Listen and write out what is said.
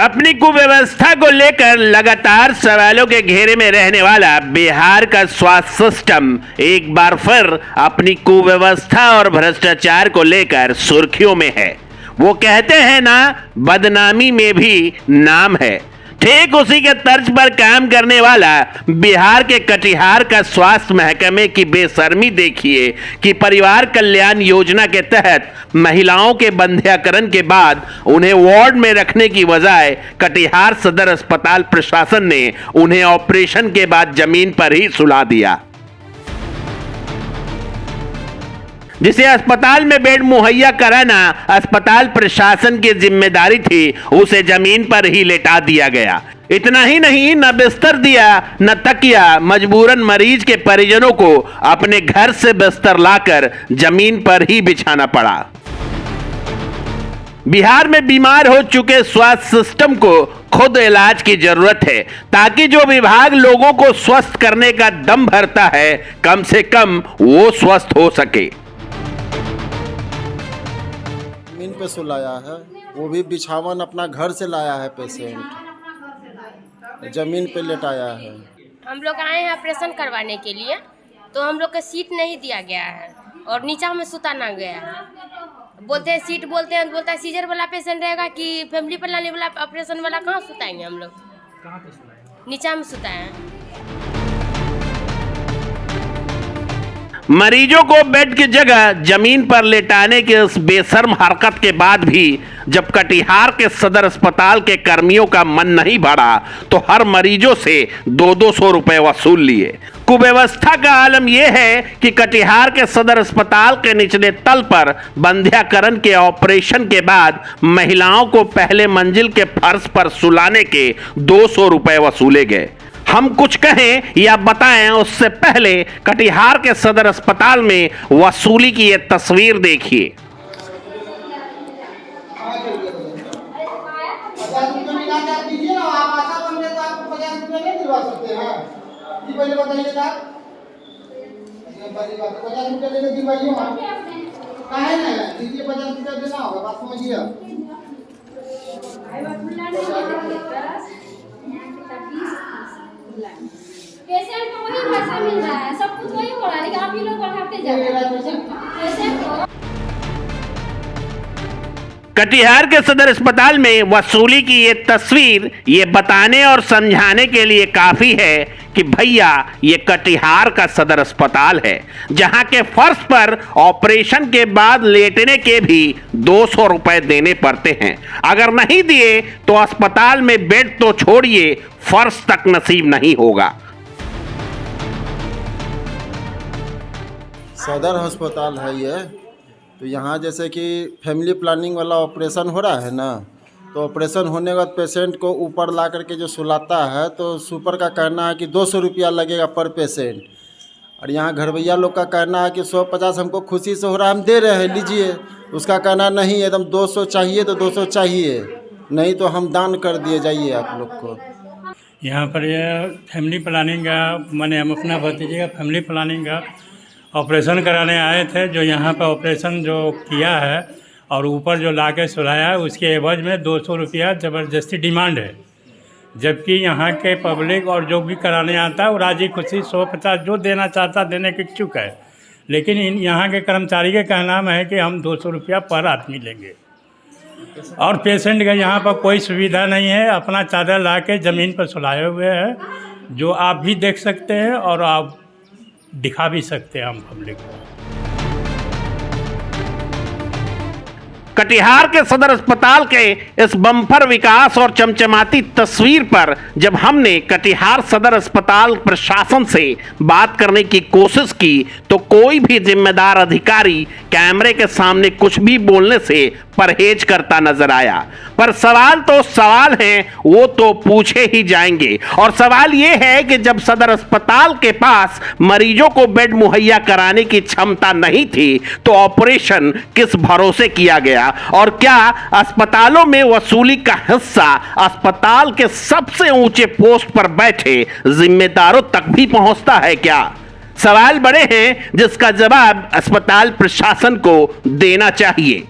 अपनी कुव्यवस्था को लेकर लगातार सवालों के घेरे में रहने वाला बिहार का स्वास्थ्य सिस्टम एक बार फिर अपनी कुव्यवस्था और भ्रष्टाचार को लेकर सुर्खियों में है। वो कहते हैं ना, बदनामी में भी नाम है। ठीक उसी के तर्ज पर काम करने वाला बिहार के कटिहार का स्वास्थ्य महकमे की बेशर्मी देखिए कि परिवार कल्याण योजना के तहत महिलाओं के बंध्याकरण के बाद उन्हें वार्ड में रखने की बजाय कटिहार सदर अस्पताल प्रशासन ने उन्हें ऑपरेशन के बाद जमीन पर ही सुला दिया। जिसे अस्पताल में बेड मुहैया कराना अस्पताल प्रशासन की जिम्मेदारी थी, उसे जमीन पर ही लेटा दिया गया। इतना ही नहीं, न बिस्तर दिया न तकिया, मजबूरन मरीज के परिजनों को अपने घर से बिस्तर लाकर जमीन पर ही बिछाना पड़ा। बिहार में बीमार हो चुके स्वास्थ्य सिस्टम को खुद इलाज की जरूरत है, ताकि जो विभाग लोगों को स्वस्थ करने का दम भरता है, कम से कम वो स्वस्थ हो सके। जमीन पे सुलाया है, वो भी बिछावन अपना घर से लाया है, पेशेंट जमीन पे लेटाया है। हम लोग आए हैं ऑपरेशन करवाने के लिए, तो हम लोग को सीट नहीं दिया गया है और नीचा में सुताना गया है। बोलते हैं सीट, बोलते हैं बोलता है सीजर वाला पेशेंट रहेगा कि फैमिली प्लानिंग वाला ऑपरेशन वाला कहाँ सुताएंगे हम लोग? कहाँ पे सुताएंगे? नीचा में सुताए हैं। मरीजों को बेड की जगह जमीन पर लेटाने की इस बेशर्म हरकत के बाद भी जब कटिहार के सदर अस्पताल के कर्मियों का मन नहीं भरा तो हर मरीजों से 200 रुपए वसूल लिए। कुव्यवस्था का आलम यह है कि कटिहार के सदर अस्पताल के निचले तल पर बंध्याकरण के ऑपरेशन के बाद महिलाओं को पहले मंजिल के फर्श पर सुलाने के 200 रुपए वसूले गए। हम कुछ कहें या बताएं उससे पहले कटिहार के सदर अस्पताल में वसूली की यह तस्वीर देखिए। पेशेंट को वही पैसा मिल रहा है, सब कुछ वही हो रहा है, लेकिन आप ही लोग बढ़ाते जा रहे हैं पेशेंट को। कटिहार के सदर अस्पताल में वसूली की ये तस्वीर ये बताने और समझाने के लिए काफी है कि भैया ये कटिहार का सदर अस्पताल है, जहां के फर्श पर ऑपरेशन के बाद लेटने के भी 200 रुपए देने पड़ते हैं। अगर नहीं दिए तो अस्पताल में बेड तो छोड़िए, फर्श तक नसीब नहीं होगा। सदर अस्पताल है ये, तो यहाँ जैसे कि फैमिली प्लानिंग वाला ऑपरेशन हो रहा है ना, तो ऑपरेशन होने के बाद पेशेंट को ऊपर ला करके जो सुलाता है, तो सुपर का कहना है कि 200 रुपया लगेगा पर पेशेंट। और यहाँ घरवैया लोग का कहना है कि 150 हमको खुशी से हो रहा है, हम दे रहे हैं, लीजिए। उसका कहना नहीं, एकदम 200 चाहिए तो 200 चाहिए, नहीं तो हम दान कर दिए, जाइए आप लोग को। यहाँ पर यह फैमिली प्लानिंग का, मैंने हम अपना भतीजे का फैमिली प्लानिंग का ऑपरेशन कराने आए थे, जो यहाँ पर ऑपरेशन जो किया है और ऊपर जो ला के सुलाया है, उसके एवज में 200 रुपया ज़बरदस्ती डिमांड है। जबकि यहाँ के पब्लिक और जो भी कराने आता है वो राजी खुशी 150 जो देना चाहता देने के इच्छुक है, लेकिन यहाँ के कर्मचारी के कहना है कि हम 200 रुपया पर आदमी लेंगे। और पेशेंट का यहाँ पर कोई सुविधा नहीं है, अपना चादर ला के ज़मीन पर सुलाए हुए हैं, जो आप भी देख सकते हैं और आप दिखा भी सकते हैं हम पब्लिक को। कटिहार के सदर अस्पताल के इस बम्पर विकास और चमचमाती तस्वीर पर जब हमने कटिहार सदर अस्पताल प्रशासन से बात करने की कोशिश की तो कोई भी जिम्मेदार अधिकारी कैमरे के सामने कुछ भी बोलने से परहेज करता नजर आया। पर सवाल तो सवाल हैं, वो तो पूछे ही जाएंगे। और सवाल ये है कि जब सदर अस्पताल के पास मरीजों को बेड मुहैया कराने की क्षमता नहीं थी तो ऑपरेशन किस भरोसे किया गया, और क्या अस्पतालों में वसूली का हिस्सा अस्पताल के सबसे ऊंचे पोस्ट पर बैठे जिम्मेदारों तक भी पहुंचता है क्या? सवाल बड़े हैं जिसका जवाब अस्पताल प्रशासन को देना चाहिए।